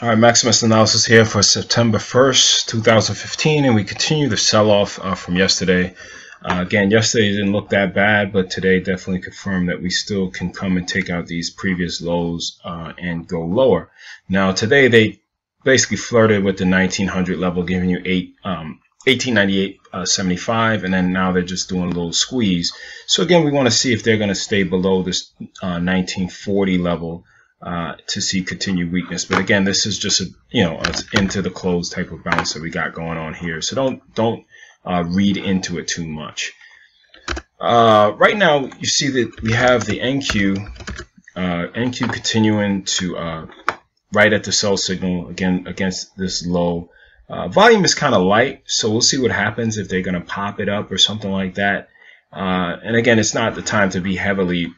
All right, Maximus Analysis here for September 1st, 2015, and we continue the sell-off from yesterday. Again, yesterday didn't look that bad, but today definitely confirmed that we still can come and take out these previous lows and go lower. Now, today they basically flirted with the 1900 level, giving you 1898.75, and then now they're just doing a little squeeze. So again, we want to see if they're going to stay below this 1940 level. To see continued weakness, but again, this is just a into the close type of bounce that we got going on here. So don't read into it too much. Right now, you see that we have the NQ continuing to right at the sell signal again against this low. Volume is kind of light, so we'll see what happens if they're going to pop it up or something like that. And again, it's not the time to be heavily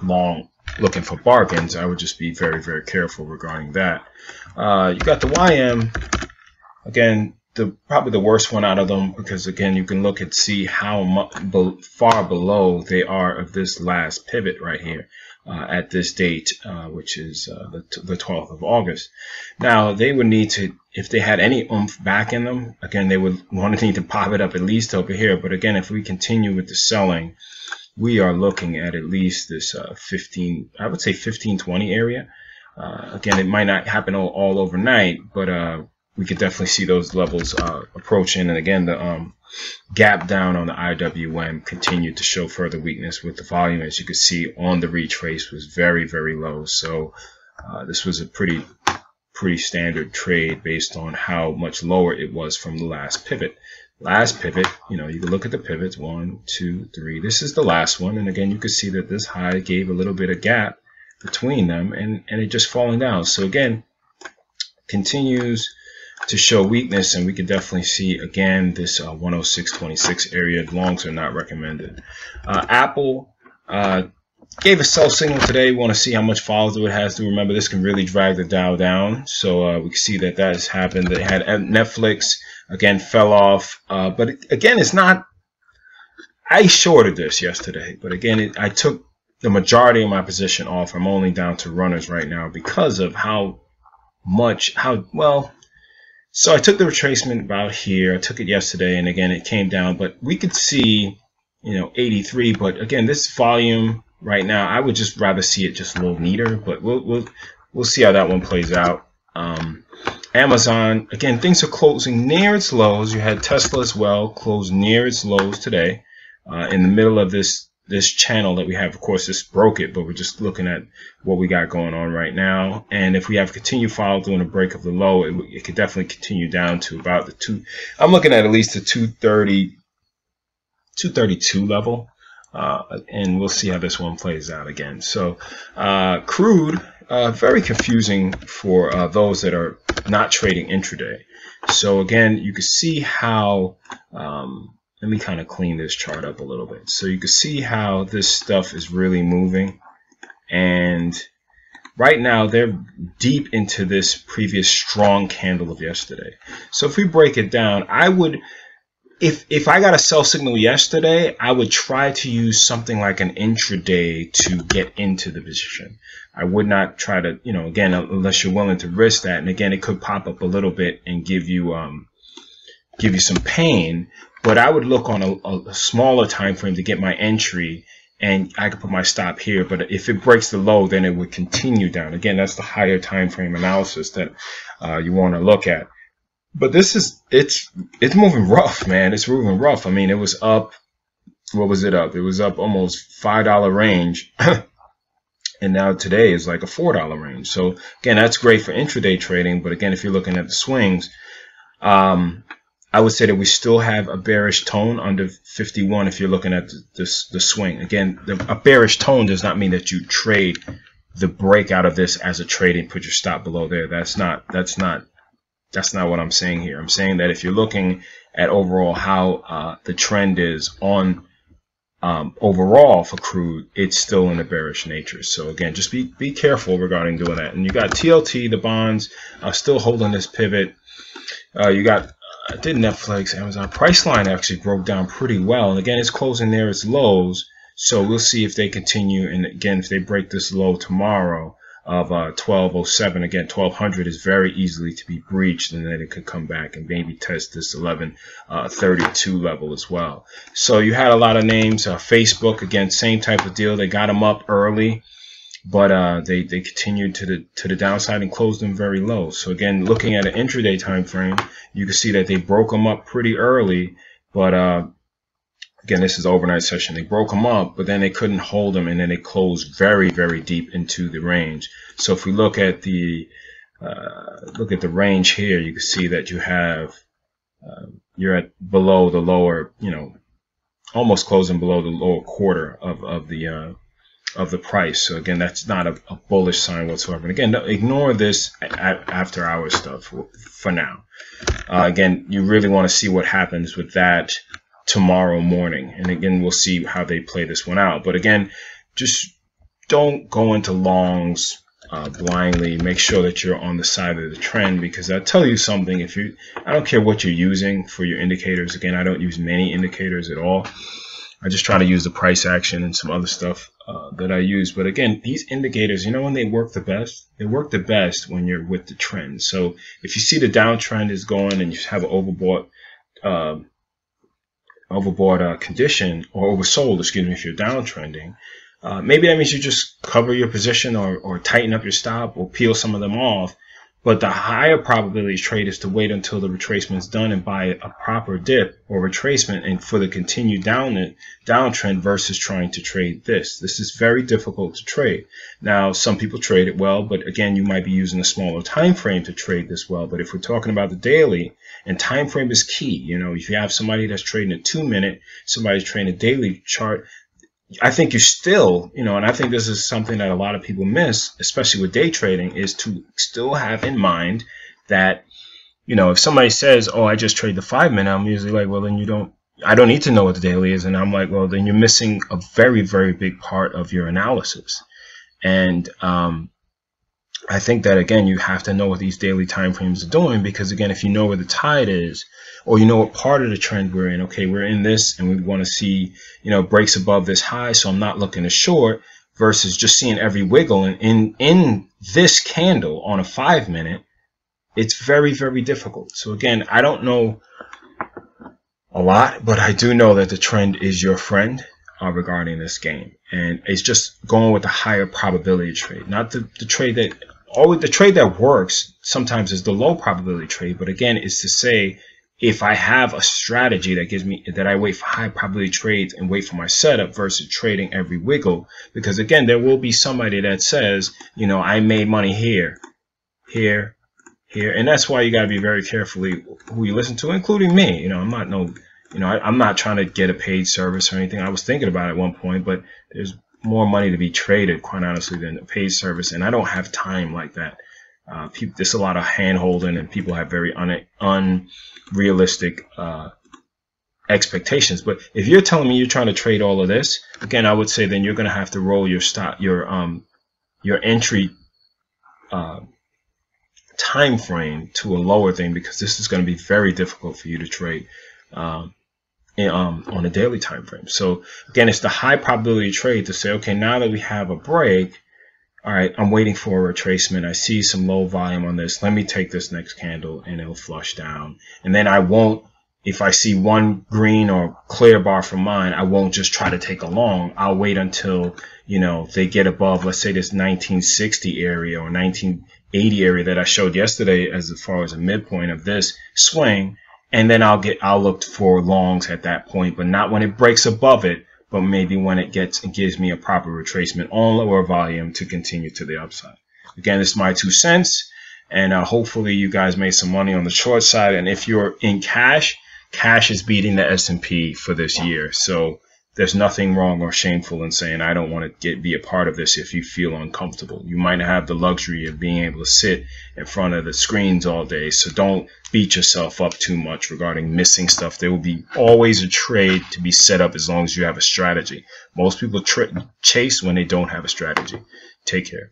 long looking for bargains. I would just be very, very careful regarding that. You got the YM, again, probably the worst one out of them, because again, you can look and see how far below they are of this last pivot right here at this date, which is the 12th of August. Now, they would need to, if they had any oomph back in them, again, they would want to need to pop it up at least over here. But again, if we continue with the selling, we are looking at least this 1520 area. Again, it might not happen all overnight, but we could definitely see those levels approaching. And again, the gap down on the IWM continued to show further weakness, with the volume, as you can see on the retrace, was very, very low. So this was a pretty standard trade based on how much lower it was from the last pivot. Last pivot, you can look at the pivots, 1, 2, 3. This is the last one, and again, you can see that this high gave a little bit of gap between them, and it just falling down. So again, continues to show weakness, and we can definitely see again this 106.26 area. Longs are not recommended. Apple gave a sell signal today. We want to see how much follow through it has to. Remember, this can really drag the Dow down. So we can see that has happened. They had Netflix, again, fell off. But again, it's not, I shorted this yesterday. But again, I took the majority of my position off. I'm only down to runners right now because of so I took the retracement about here. I took it yesterday, and again, it came down. But we could see, 83. But again, this volume right now, I would just rather see it just a little neater, but we'll see how that one plays out. Amazon, again, things are closing near its lows. You had Tesla as well close near its lows today, in the middle of this channel that we have. Of course, this broke it, but we're just looking at what we got going on right now. And if we have continued follow through and a break of the low, it could definitely continue down to about the I'm looking at least the 232 level. And we'll see how this one plays out again. So crude, very confusing for those that are not trading intraday. So again, you can see how, let me kind of clean this chart up a little bit. So you can see how this stuff is really moving. And right now, they're deep into this previous strong candle of yesterday. So if we break it down, I would, if I got a sell signal yesterday, I would try to use something like an intraday to get into the position. I would not try to, again, unless you're willing to risk that. And again, it could pop up a little bit and give you some pain. But I would look on a smaller time frame to get my entry, and I could put my stop here. But if it breaks the low, then it would continue down. Again, that's the higher time frame analysis that you want to look at. But this is, it's moving rough, man. It's moving rough. I mean, it was up, what was it up? It was up almost $5 range. And now today is like a $4 range. So again, that's great for intraday trading. But again, if you're looking at the swings, I would say that we still have a bearish tone under 51 if you're looking at the swing. Again, a bearish tone does not mean that you trade the break out of this as a trade and put your stop below there. That's not what I'm saying here. I'm saying that if you're looking at overall how the trend is on overall for crude, it's still in a bearish nature. So again, just be careful regarding doing that. And you got TLT, the bonds, still holding this pivot. You got did Netflix, Amazon. Priceline actually broke down pretty well. And again, it's closing near its lows. So we'll see if they continue. And again, if they break this low tomorrow, of 1207. Again, 1200 is very easily to be breached, and then it could come back and maybe test this 1132 level as well. So you had a lot of names. Facebook, again, same type of deal. They got them up early, but they continued to the downside and closed them very low. So again, looking at an intraday time frame, you can see that they broke them up pretty early, but again, this is overnight session. They broke them up, but then they couldn't hold them, and then they closed very, very deep into the range. So if we look at the range here, you can see that you have you're at below the lower, almost closing below the lower quarter of the price. So again, that's not a bullish sign whatsoever. And again, ignore this after hours stuff for now. Again, you really want to see what happens with that tomorrow morning, and again, we'll see how they play this one out. But again, just don't go into longs blindly. Make sure that you're on the side of the trend, because I'll tell you something. I don't care what you're using for your indicators. Again, I don't use many indicators at all. I just try to use the price action and some other stuff that I use. But again, these indicators, when they work the best? They work the best when you're with the trend. So if you see the downtrend is going and you have an overbought condition, or oversold, excuse me, if you're downtrending, maybe that means you just cover your position or tighten up your stop or peel some of them off. But the higher probability trade is to wait until the retracement is done and buy a proper dip or retracement and for the continued downtrend versus trying to trade this. This is very difficult to trade. Now, some people trade it well, but again, you might be using a smaller time frame to trade this well. But if we're talking about the daily, and time frame is key, if you have somebody that's trading a 2-minute, somebody's trading a daily chart, I think you still, and I think this is something that a lot of people miss, especially with day trading, is to still have in mind that, if somebody says, oh, I just trade the 5-minute, I'm usually like, well, then I don't need to know what the daily is. And I'm like, well, then you're missing a very, very big part of your analysis. And I think that, again, you have to know what these daily time frames are doing, because, again, if you know where the tide is, or you know what part of the trend we're in, okay, we're in this and we want to see, breaks above this high, so I'm not looking to short, versus just seeing every wiggle. And in this candle on a 5-minute, it's very, very difficult. So again, I don't know a lot, but I do know that the trend is your friend regarding this game. And it's just going with the higher probability trade, not the trade that the trade that works sometimes is the low probability trade. But again, it's to say, if I have a strategy that gives me that I wait for high probability trades and wait for my setup versus trading every wiggle, because again, there will be somebody that says, I made money here, here, here, and that's why you got to be very carefully who you listen to, including me. I'm not trying to get a paid service or anything. I was thinking about it at one point, but there's more money to be traded, quite honestly, than a paid service, and I don't have time like that. There's a lot of hand holding, and people have very unrealistic expectations. But if you're telling me you're trying to trade all of this, again, I would say then you're going to have to roll your entry time frame to a lower thing, because this is going to be very difficult for you to trade on a daily time frame. So again, it's the high probability trade to say, okay, now that we have a break, all right, I'm waiting for a retracement. I see some low volume on this. Let me take this next candle and it'll flush down. And then I won't, if I see one green or clear bar from mine, I won't just try to take a long. I'll wait until, they get above, let's say, this 1960 area or 1980 area that I showed yesterday as far as a midpoint of this swing. And then I'll look for longs at that point, but not when it breaks above it, but maybe when it gives me a proper retracement on lower volume to continue to the upside. Again, it's my 2 cents, and hopefully you guys made some money on the short side. And if you're in cash is beating the S&P for this year. So there's nothing wrong or shameful in saying I don't want to be a part of this if you feel uncomfortable. You might have the luxury of being able to sit in front of the screens all day, so don't beat yourself up too much regarding missing stuff. There will be always a trade to be set up as long as you have a strategy. Most people chase when they don't have a strategy. Take care.